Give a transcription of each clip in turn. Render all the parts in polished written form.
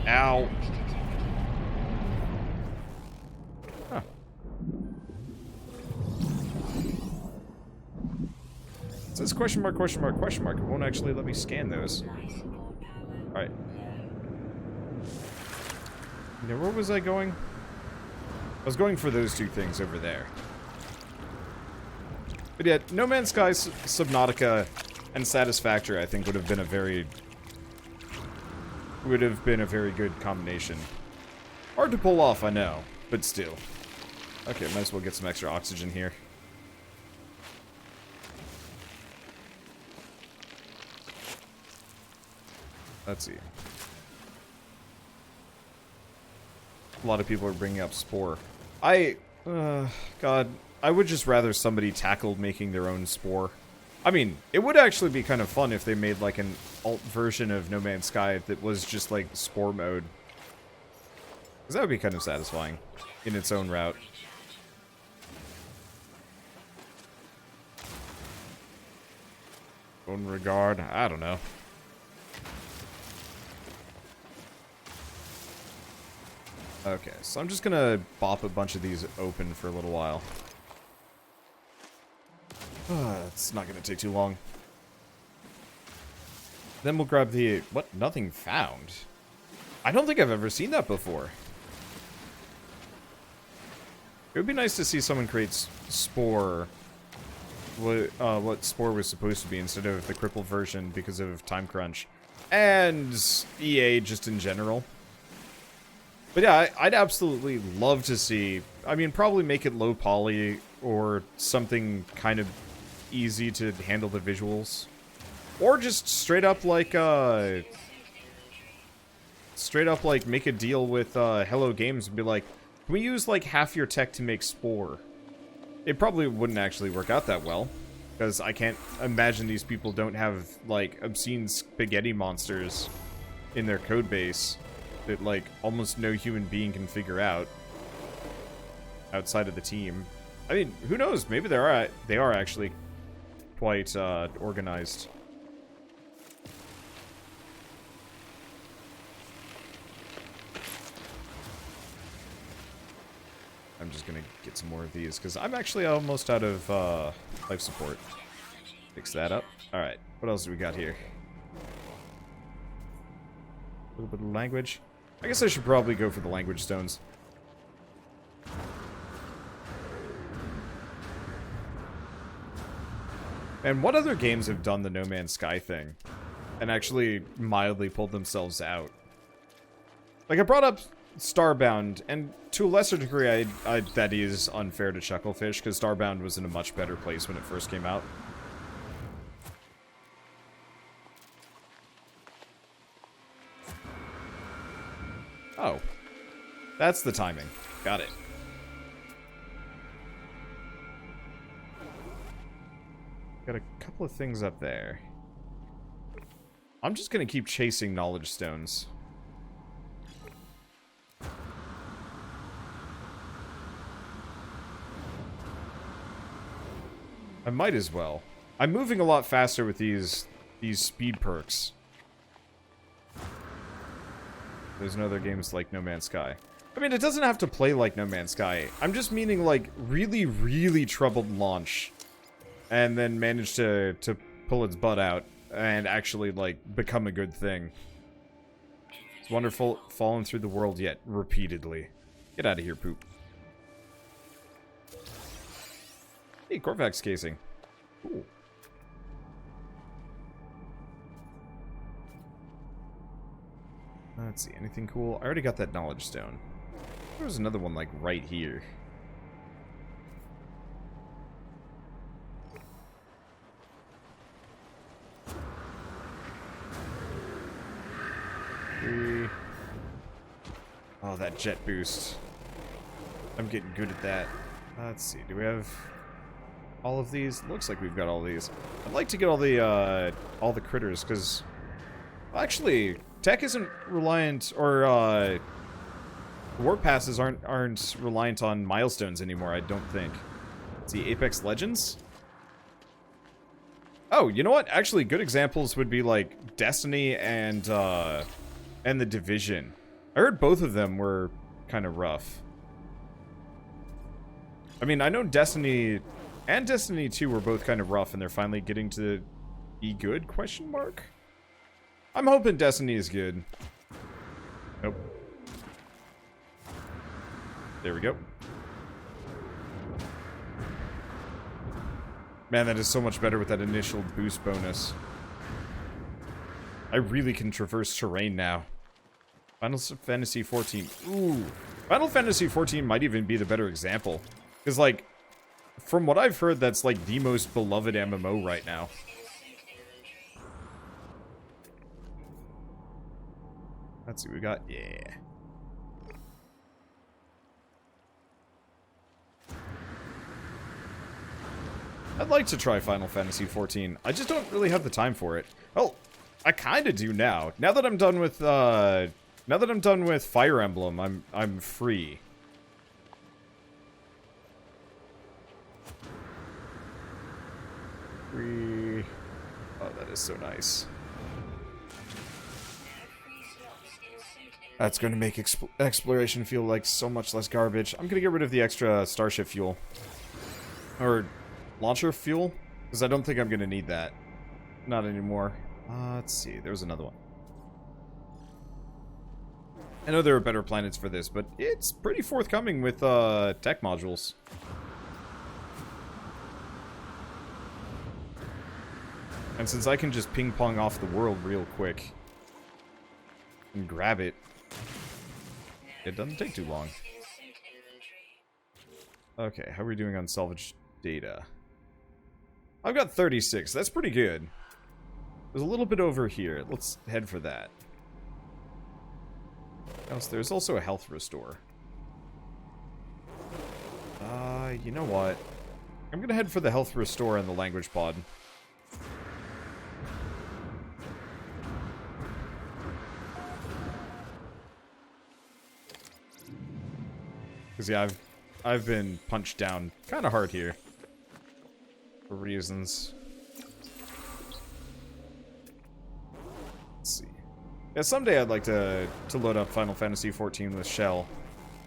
Ow. Huh. It says question mark, question mark, question mark. It won't actually let me scan those. Alright. Now, where was I going? I was going for those two things over there. But yeah, No Man's Sky, Subnautica, and Satisfactory, I think, would have been a very good combination. Hard to pull off, I know, but still. Okay, might as well get some extra oxygen here. Let's see. A lot of people are bringing up Spore. God, I would just rather somebody tackled making their own Spore. I mean, it would actually be kind of fun if they made like an alt version of No Man's Sky that was just like Spore mode. Because that would be kind of satisfying in its own route. Own regard, I don't know. Okay, so I'm just gonna bop a bunch of these open for a little while. It's not gonna take too long. Then we'll grab the... What? Nothing found? I don't think I've ever seen that before. It would be nice to see someone create Spore... what Spore was supposed to be instead of the crippled version because of time crunch. And EA just in general. But yeah, I'd absolutely love to see... I mean, probably make it low poly or something kind of easy to handle the visuals. Or just straight up like make a deal with Hello Games and be like, can we use like half your tech to make Spore? It probably wouldn't actually work out that well. Because I can't imagine these people don't have like obscene spaghetti monsters in their code base that like almost no human being can figure out outside of the team. I mean, who knows? Maybe they are actually quite organized. I'm just gonna get some more of these because I'm actually almost out of life support. Fix that up. All right. What else do we got here? A little bit of language. I guess I should probably go for the language stones. And what other games have done the No Man's Sky thing and actually mildly pulled themselves out? Like, I brought up Starbound, and to a lesser degree, that is unfair to Chucklefish, because Starbound was in a much better place when it first came out. Oh. That's the timing. Got it. Got a couple of things up there. I'm just gonna keep chasing knowledge stones. I might as well. I'm moving a lot faster with these speed perks. There's no other games like No Man's Sky. I mean, it doesn't have to play like No Man's Sky. I'm just meaning, like, really, really troubled launch. And then manage to pull its butt out and actually, like, become a good thing. It's wonderful, fallen through the world yet repeatedly. Get out of here, poop. Hey, Corvax casing. Cool. Let's see, anything cool? I already got that knowledge stone. There was another one, like, right here. Oh, that jet boost. I'm getting good at that. Let's see, do we have all of these? Looks like we've got all these. I'd like to get all the critters, because... Actually, tech isn't reliant, or, warp passes aren't reliant on milestones anymore, I don't think. Let's see, Apex Legends? Oh, you know what? Actually, good examples would be, like, Destiny and The Division. I heard both of them were kind of rough. I mean, I know Destiny and Destiny 2 were both kind of rough, and they're finally getting to be good, question mark? I'm hoping Destiny is good. Nope. There we go. Man, that is so much better with that initial boost bonus. I really can traverse terrain now. Final Fantasy 14. Ooh. Final Fantasy 14 might even be the better example. Because, like, from what I've heard, that's, like, the most beloved MMO right now. Let's see what we got. Yeah. I'd like to try Final Fantasy 14. I just don't really have the time for it. Oh, I kind of do now. Now that I'm done with Fire Emblem, I'm free. Free. Oh, that is so nice. That's going to make exploration feel like so much less garbage. I'm going to get rid of the extra starship fuel. Or launcher fuel? Because I don't think I'm going to need that. Not anymore. Let's see. There was another one. I know there are better planets for this, but it's pretty forthcoming with tech modules. And since I can just ping-pong off the world real quick and grab it, it doesn't take too long. Okay, how are we doing on salvage data? I've got 36. That's pretty good. There's a little bit over here. Let's head for that. There's also a health restore. You know what? I'm gonna head for the health restore and the language pod. Because, yeah, I've been punched down kind of hard here. For reasons. Let's see. Yeah, someday I'd like to load up Final Fantasy 14 with Shell.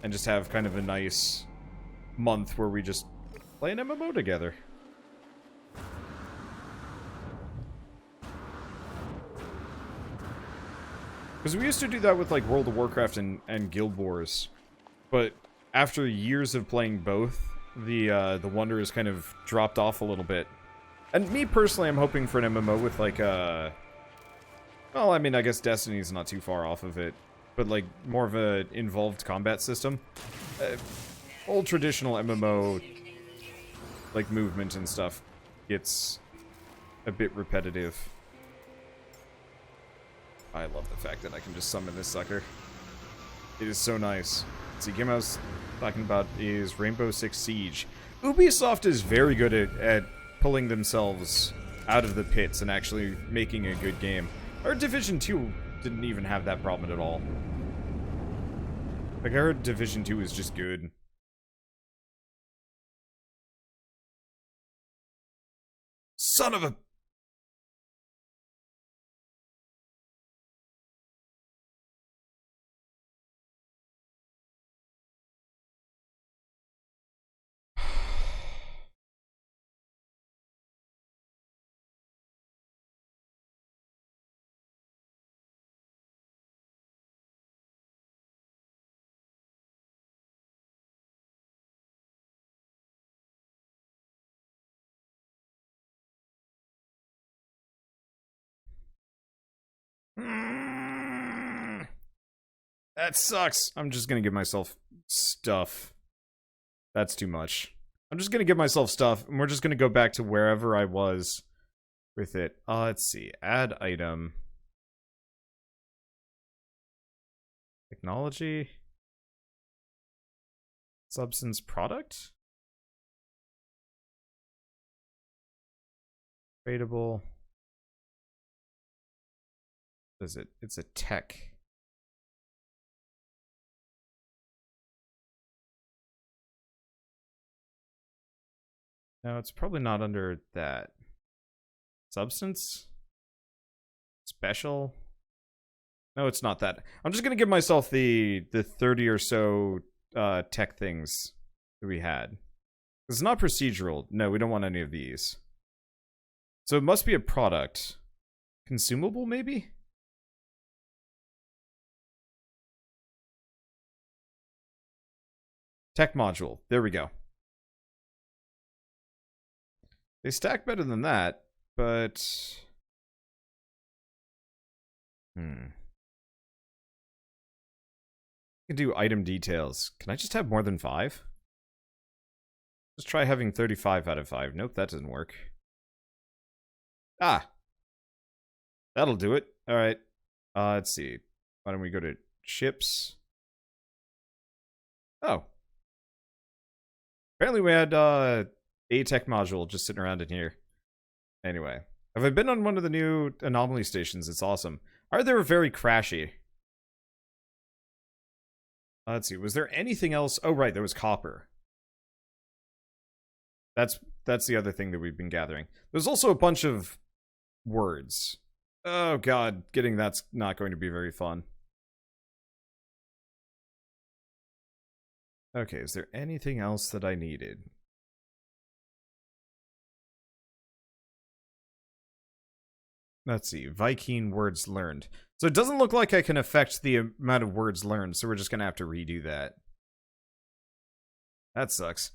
And just have kind of a nice month where we just play an MMO together. Because we used to do that with, like, World of Warcraft and Guild Wars. But after years of playing both, the wonder has kind of dropped off a little bit. And me personally, I'm hoping for an MMO with like well, I mean, I guess Destiny's not too far off of it, but like more of a involved combat system. Old traditional MMO like movement and stuff gets a bit repetitive. I love the fact that I can just summon this sucker. It is so nice. See, game I was talking about is Rainbow Six Siege. Ubisoft is very good at pulling themselves out of the pits and actually making a good game. Or Division 2 didn't even have that problem at all. Like, I heard Division 2 is just good. Son of a... That sucks. I'm just gonna give myself stuff. That's too much. I'm just gonna give myself stuff, and we're just gonna go back to wherever I was with it. Let's see. Add item. Technology. Substance product. Tradable. What is it? It's a tech. No, it's probably not under that. Substance? Special? No, it's not that. I'm just gonna give myself the 30 or so tech things that we had. It's not procedural. No, we don't want any of these. So it must be a product. Consumable, maybe? Tech module. There we go. They stack better than that, but... I can do item details. Can I just have more than 5? Just try having 35 out of 5. Nope, that doesn't work. Ah! That'll do it. Alright. Let's see. Why don't we go to ships? Oh. Apparently we had, a tech module just sitting around in here. Anyway. Have I been on one of the new anomaly stations? It's awesome. Alright, they were very crashy. Let's see. Was there anything else? Oh, right. There was copper. That's the other thing that we've been gathering. There's also a bunch of words. Oh, God. Getting that's not going to be very fun. Okay, is there anything else that I needed? Let's see. Viking words learned. So it doesn't look like I can affect the amount of words learned, so we're just going to have to redo that. That sucks.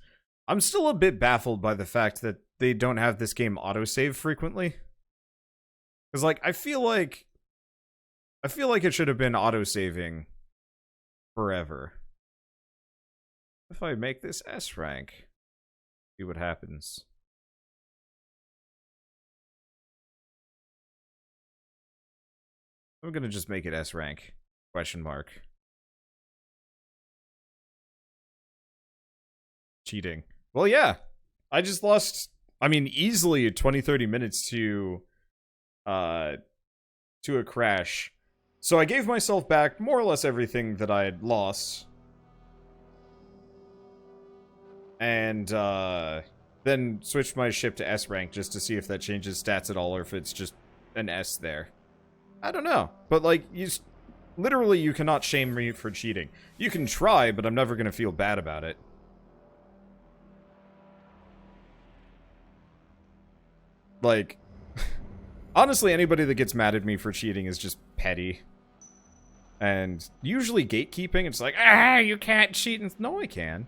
I'm still a bit baffled by the fact that they don't have this game autosave frequently. Because, like, I feel like it should have been autosaving forever. If I make this S rank, see what happens. I'm gonna just make it S rank. Question mark. Cheating. Well, yeah. I just lost, I mean, easily 20-30 minutes to a crash. So I gave myself back more or less everything that I had lost. And then switched my ship to S rank just to see if that changes stats at all or if it's just an S there. I don't know. But, like, literally you cannot shame me for cheating. You can try, but I'm never going to feel bad about it. Like, honestly, anybody that gets mad at me for cheating is just petty. And usually gatekeeping, it's like, ah, you can't cheat. And no, I can.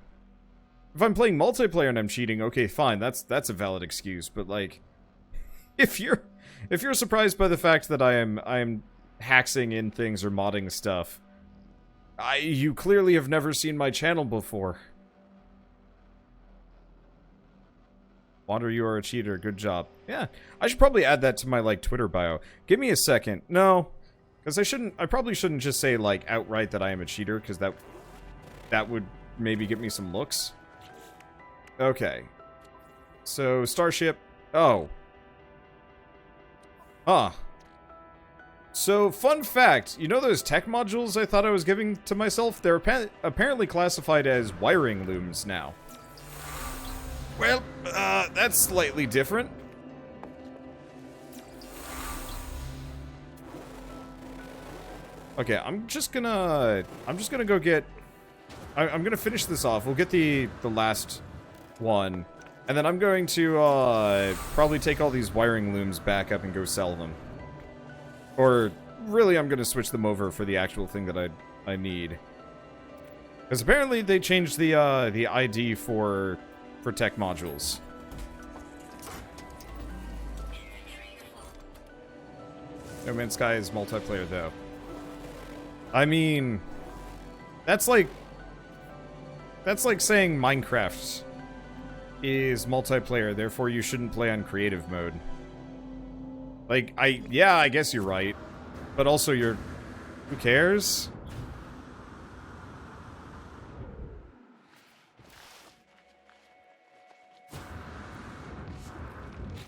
If I'm playing multiplayer and I'm cheating, okay, fine, that's a valid excuse. But, like, if you're surprised by the fact that I'm haxing in things or modding stuff, you clearly have never seen my channel before. Wander, you are a cheater. Good job. Yeah, I should probably add that to my, like, Twitter bio. Give me a second. No, because I probably shouldn't just say, like, outright that I am a cheater, because that would maybe get me some looks. Okay. So, Starship. Oh. Huh. So, fun fact. You know those tech modules I thought I was giving to myself? They're apparently classified as wiring looms now. Well, that's slightly different. Okay, I'm just gonna go get... I'm gonna finish this off. We'll get the last one. And then I'm going to, probably take all these wiring looms back up and go sell them. Or, really, I'm gonna switch them over for the actual thing that I need. Because apparently they changed the ID for tech modules. No Man's Sky is multiplayer, though. I mean, that's like saying Minecraft is multiplayer, therefore you shouldn't play on creative mode. Like, yeah, I guess you're right. But also who cares?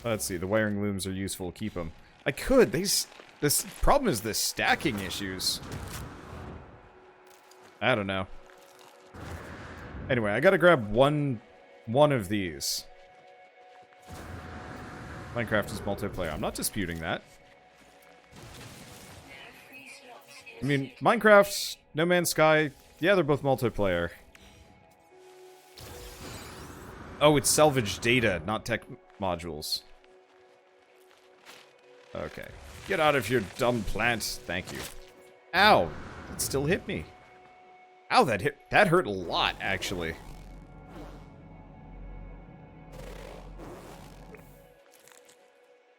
Let's see, the wiring looms are useful, keep them. I could, this problem is the stacking issues. I don't know. Anyway, I gotta grab one of these. Minecraft is multiplayer. I'm not disputing that. I mean, Minecraft, No Man's Sky, yeah, they're both multiplayer. Oh, it's salvage data, not tech modules. Okay. Get out of here, dumb plant. Thank you. Ow! It still hit me. Ow, that hurt a lot, actually.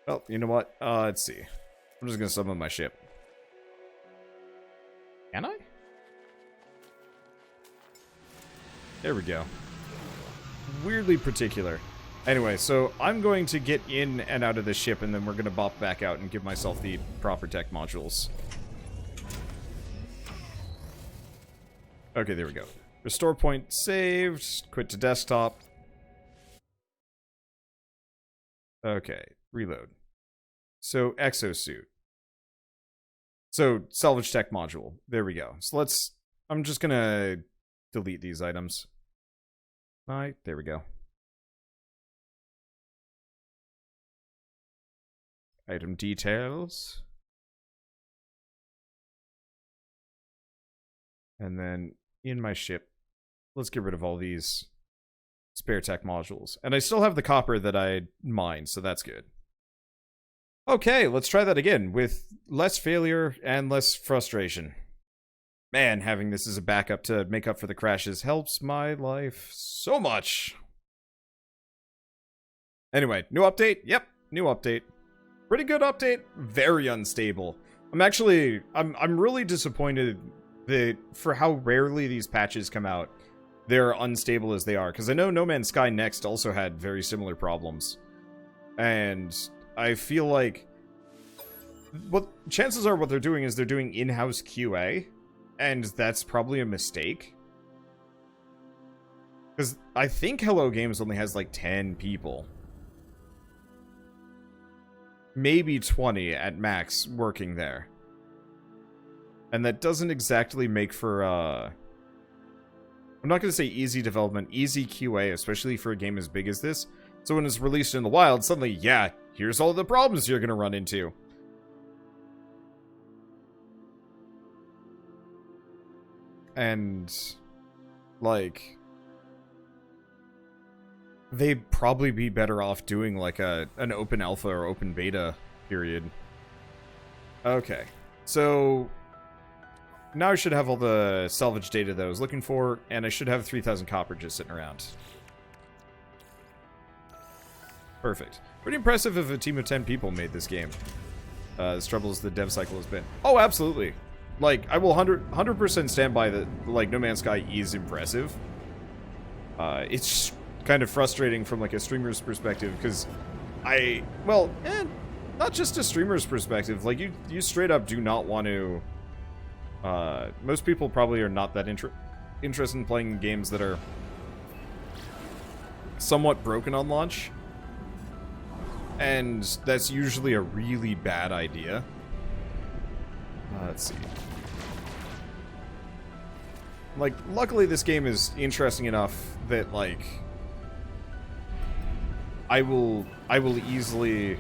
Well, you know what? Let's see. I'm just gonna summon my ship. Can I? There we go. Weirdly particular. Anyway, so I'm going to get in and out of the ship, and then we're gonna bop back out and give myself the proper tech modules. Okay, there we go. Restore point saved. Quit to desktop. Okay, reload. So, exosuit. So, salvage tech module. There we go. So I'm just gonna delete these items. Alright, there we go. Item details. And then, in my ship, let's get rid of all these spare tech modules. And I still have the copper that I mined, so that's good. Okay, let's try that again, with less failure and less frustration. Man, having this as a backup to make up for the crashes helps my life so much. Anyway, new update? Yep, new update. Pretty good update, very unstable. I'm really disappointed that for how rarely these patches come out, they're unstable as they are. Because I know No Man's Sky Next also had very similar problems. And I feel like chances are what they're doing is they're doing in-house QA, and that's probably a mistake. Because I think Hello Games only has like 10 people. Maybe 20 at max working there. And that doesn't exactly make for, I'm not going to say easy development, easy QA, especially for a game as big as this. So when it's released in the wild, suddenly, yeah, here's all the problems you're going to run into. And, like, they'd probably be better off doing, like, an open alpha or open beta period. Okay, so now I should have all the salvage data that I was looking for, and I should have 3,000 copper just sitting around. Perfect. Pretty impressive if a team of 10 people made this game. As trouble as the dev cycle has been. Oh, absolutely. Like, I will 100% stand by that, like, No Man's Sky is impressive. It's kind of frustrating from, like, a streamer's perspective, because not just a streamer's perspective. Like, you straight up do not want to... most people probably are not that interested in playing games that are somewhat broken on launch. And that's usually a really bad idea. Let's see. Like, luckily this game is interesting enough that, like, I will easily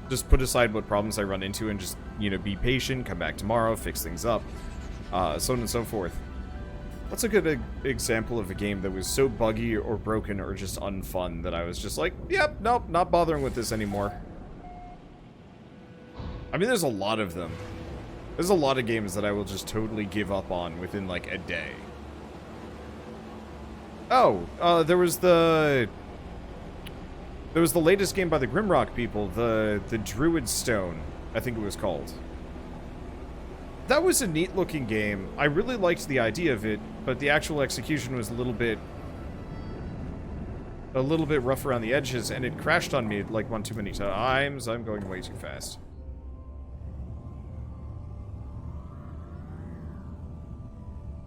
just put aside what problems I run into and just, you know, be patient, come back tomorrow, fix things up, so on and so forth. What's a good example of a game that was so buggy or broken or just unfun that I was just like, yep, nope, not bothering with this anymore? I mean, there's a lot of them. There's a lot of games that I will just totally give up on within, like, a day. Oh, there was the latest game by the Grimrock people, the Druid Stone, I think it was called. That was a neat-looking game. I really liked the idea of it, but the actual execution was a little bit rough around the edges, and it crashed on me, like, one too many times. I'm going way too fast.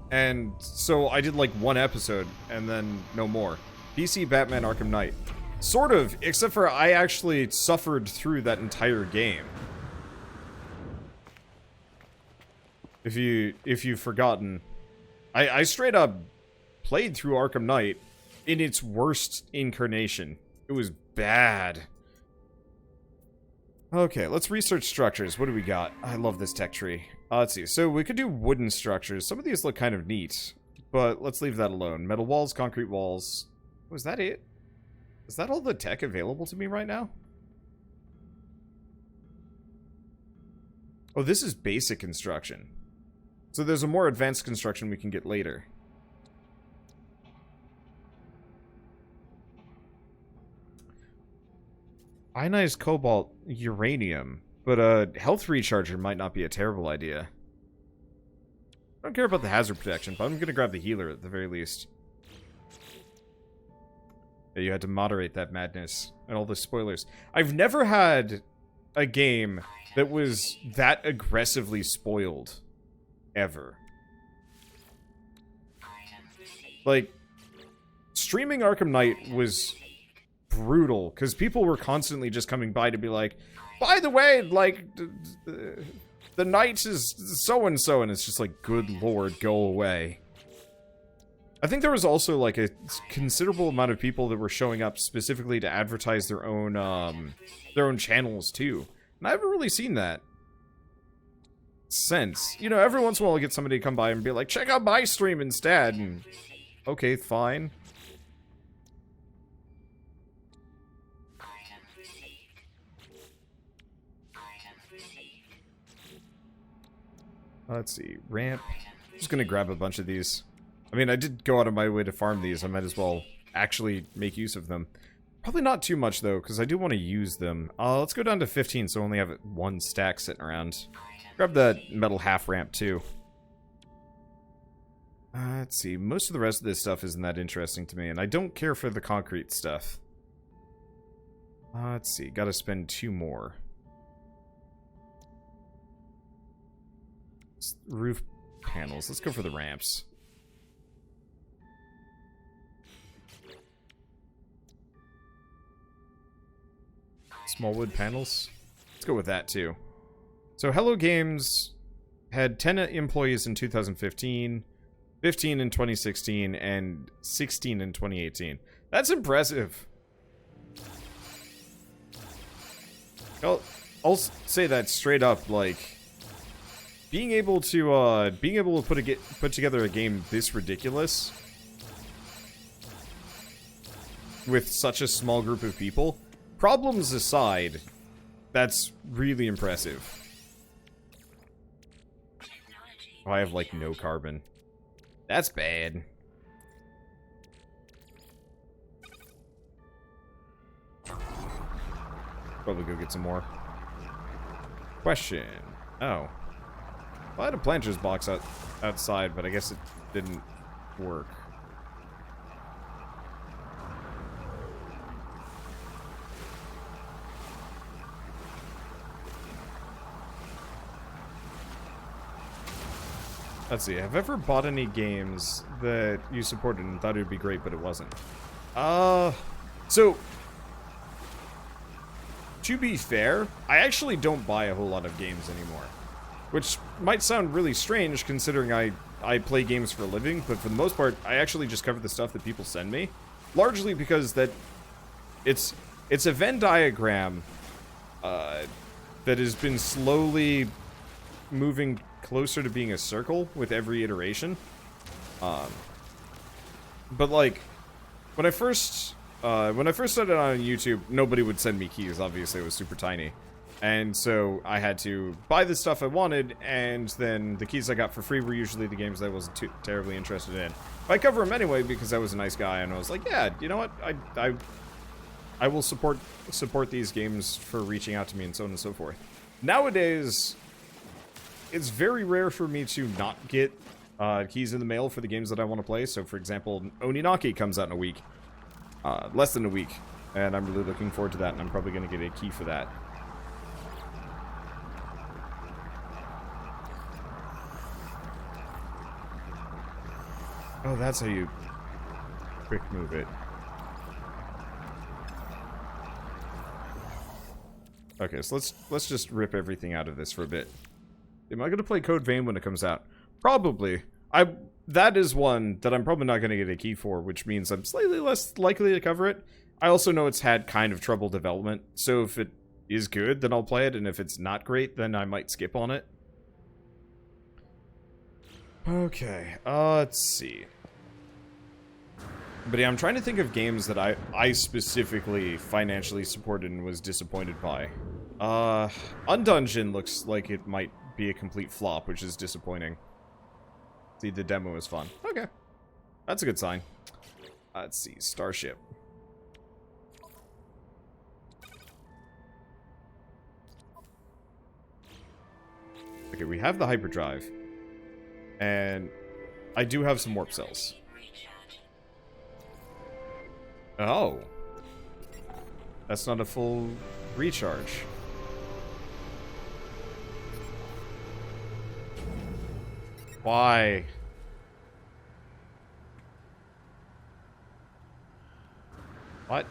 And so I did like one episode, and then no more. PC Batman Arkham Knight. Sort of, except for I actually suffered through that entire game. If you've forgotten, I straight up played through Arkham Knight in its worst incarnation. It was bad. Okay, let's research structures. What do we got? I love this tech tree. Let's see. So we could do wooden structures. Some of these look kind of neat, but let's leave that alone. Metal walls, concrete walls. Was that it? Is that all the tech available to me right now? Oh, this is basic construction. So there's a more advanced construction we can get later. Ionized cobalt, uranium. But a health recharger might not be a terrible idea. I don't care about the hazard protection, but I'm going to grab the healer at the very least. Yeah, you had to moderate that madness and all the spoilers. I've never had a game that was that aggressively spoiled. Ever. Like, streaming Arkham Knight was brutal, because people were constantly just coming by to be like, by the way, like, the knight is so-and-so, and it's just like, good lord, go away. I think there was also, like, a considerable amount of people that were showing up specifically to advertise their own channels, too. And I haven't really seen that since. You know, every once in a while I get somebody to come by and be like, check out my stream instead, and okay, fine. Let's see, ramp. I'm just gonna grab a bunch of these. I mean, I did go out of my way to farm these. I might as well actually make use of them. Probably not too much, though, because I do want to use them. Let's go down to 15, so I only have one stack sitting around. Grab that metal half ramp, too. Let's see, most of the rest of this stuff isn't that interesting to me, and I don't care for the concrete stuff. Let's see, gotta spend 2 more. Roof panels. Let's go for the ramps. Small wood panels. Let's go with that too. So Hello Games had 10 employees in 2015, 15 in 2016, and 16 in 2018. That's impressive. I'll say that straight up, like, being able to put together a game this ridiculous with such a small group of people, problems aside, that's really impressive. Oh, I have like no carbon. That's bad. Probably go get some more. Question. Oh. Well, I had a planter's box outside, but I guess it didn't work. Let's see, have I ever bought any games that you supported and thought it would be great, but it wasn't? So, to be fair, I actually don't buy a whole lot of games anymore. Which might sound really strange, considering I play games for a living, but for the most part, I actually just cover the stuff that people send me. Largely because that it's a Venn diagram that has been slowly moving closer to being a circle with every iteration. But like, when I first started on YouTube, nobody would send me keys. Obviously, it was super tiny. And so I had to buy the stuff I wanted, and then the keys I got for free were usually the games that I wasn't too terribly interested in. But I cover them anyway because I was a nice guy, and I was like, yeah, you know what? I will support these games for reaching out to me and so on and so forth. Nowadays, it's very rare for me to not get keys in the mail for the games that I want to play. So, for example, Oninaki comes out in a week. Less than a week. And I'm really looking forward to that, and I'm probably going to get a key for that. Oh, that's how you quick move it. Okay, so let's just rip everything out of this for a bit. Am I going to play Code Vein when it comes out? Probably. That is one that I'm probably not going to get a key for, which means I'm slightly less likely to cover it. I also know it's had kind of trouble development, so if it is good, then I'll play it, and if it's not great, then I might skip on it. Okay, let's see. But yeah, I'm trying to think of games that I specifically financially supported and was disappointed by. Undungeon looks like it might be a complete flop, which is disappointing. See, the demo was fun. Okay. That's a good sign. Let's see, Starship. Okay, we have the hyperdrive. And I do have some warp cells. Oh. That's not a full recharge. Why? What?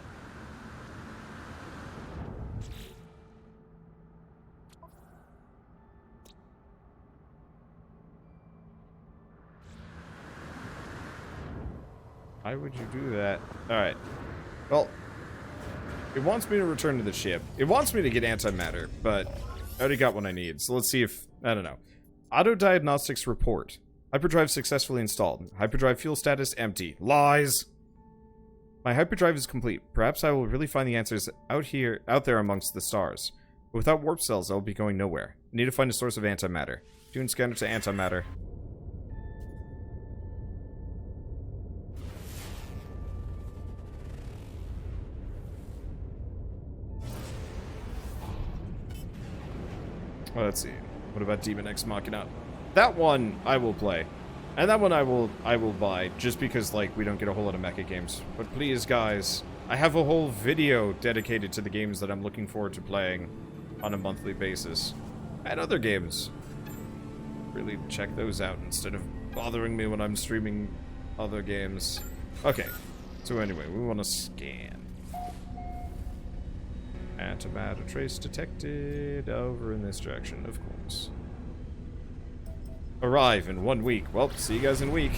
Why would you do that? Alright. Well, it wants me to return to the ship. It wants me to get antimatter, but I already got what I need. So let's see if... I don't know. Auto diagnostics report. Hyperdrive successfully installed. Hyperdrive fuel status empty. Lies! My hyperdrive is complete. Perhaps I will really find the answers out there amongst the stars. But without warp cells, I will be going nowhere. I need to find a source of antimatter. Tune scanner to antimatter. Well, let's see. What about Demon X Machina? That one I will play. And that one I will buy, just because, like, we don't get a whole lot of mecha games. But please, guys, I have a whole video dedicated to the games that I'm looking forward to playing on a monthly basis. And other games. Really check those out instead of bothering me when I'm streaming other games. Okay, so anyway, we want to scan. Antimatter trace detected over in this direction, of course. Arrive in 1 week. Well, see you guys in a week.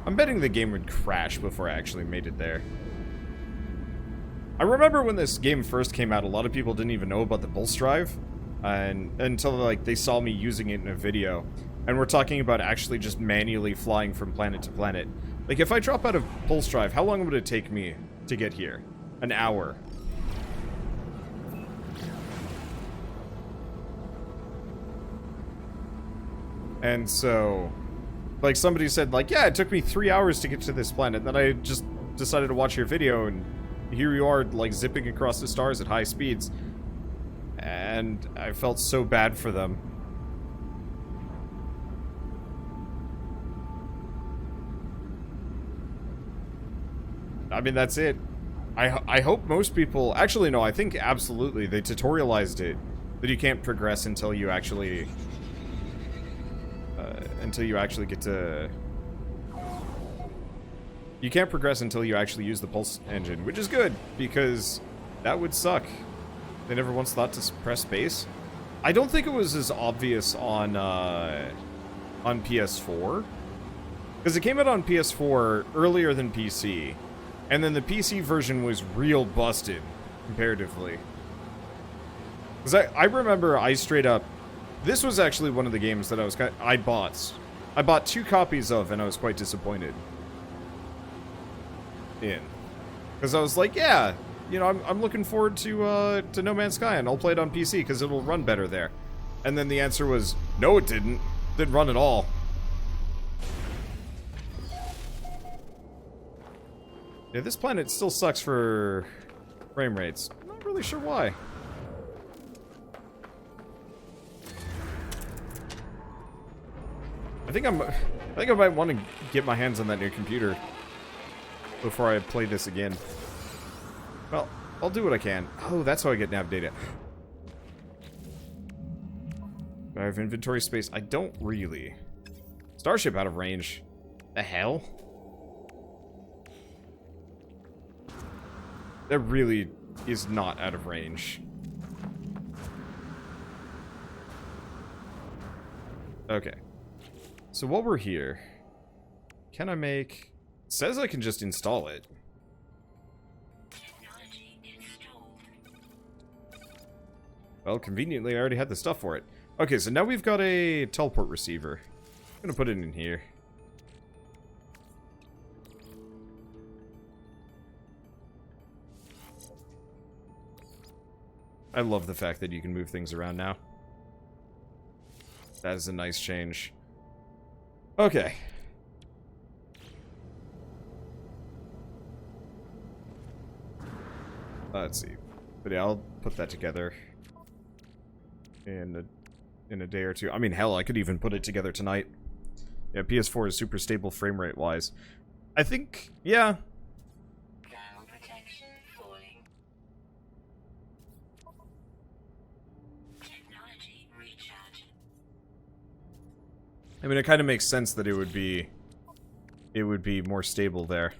I'm betting the game would crash before I actually made it there. I remember when this game first came out, a lot of people didn't even know about the pulse drive, and until like they saw me using it in a video, and we're talking about actually just manually flying from planet to planet. Like, if I drop out of pulse drive, how long would it take me to get here? An hour. And so, like, somebody said, like, yeah, it took me 3 hours to get to this planet. Then I just decided to watch your video, and here you are, like, zipping across the stars at high speeds. And I felt so bad for them. I mean, that's it. I hope most people... Actually, no, I think absolutely. They tutorialized it. That you can't progress until you actually... get to... You can't progress until you actually use the pulse engine, which is good, because that would suck. They never once thought to press space. I don't think it was as obvious on PS4. Because it came out on PS4 earlier than PC. And then the PC version was real busted, comparatively. Because I remember I straight up... This was actually one of the games that I bought 2 copies of, and I was quite disappointed in. Because I was like, yeah, you know, I'm looking forward to No Man's Sky, and I'll play it on PC, because it'll run better there. And then the answer was, no it didn't. Didn't run at all. Yeah, this planet still sucks for frame rates. I'm not really sure why. I think I might want to get my hands on that new computer before I play this again. Well, I'll do what I can. Oh, that's how I get nav data. I have inventory space. I don't really. Starship out of range. The hell? That really is not out of range. Okay. So while we're here, can I make... It says I can just install it. Well, conveniently, I already had the stuff for it. Okay, so now we've got a teleport receiver. I'm gonna put it in here. I love the fact that you can move things around now. That is a nice change. Okay. Let's see. But yeah, I'll put that together in a day or two. I mean, hell, I could even put it together tonight. Yeah, PS4 is super stable frame rate wise. I think, yeah. Ground protection falling. Technology recharge. I mean, it kind of makes sense that it would be more stable there.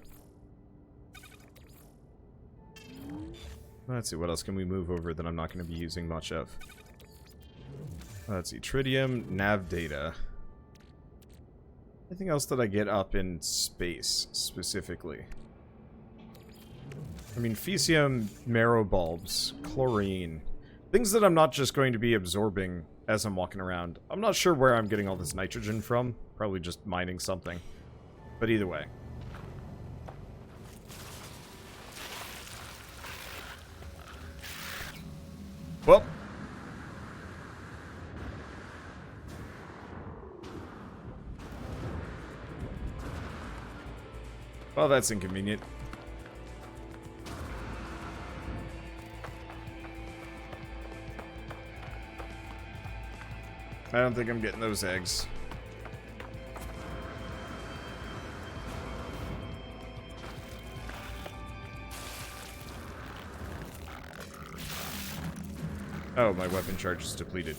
Let's see, what else can we move over that I'm not going to be using much of? Let's see, tritium, nav data. Anything else that I get up in space, specifically? I mean, fecium, marrow bulbs, chlorine. Things that I'm not just going to be absorbing as I'm walking around. I'm not sure where I'm getting all this nitrogen from. Probably just mining something. But either way. Well. Well, that's inconvenient. I don't think I'm getting those eggs. Oh, my weapon charge is depleted.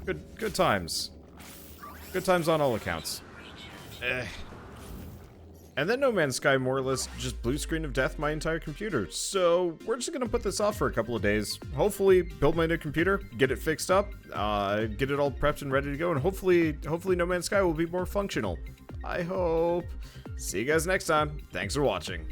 Good times. Good times on all accounts. And then No Man's Sky more or less just blue screen of death my entire computer. So we're just gonna put this off for a couple of days. Hopefully build my new computer, get it fixed up, get it all prepped and ready to go, and hopefully No Man's Sky will be more functional. I hope. See you guys next time. Thanks for watching.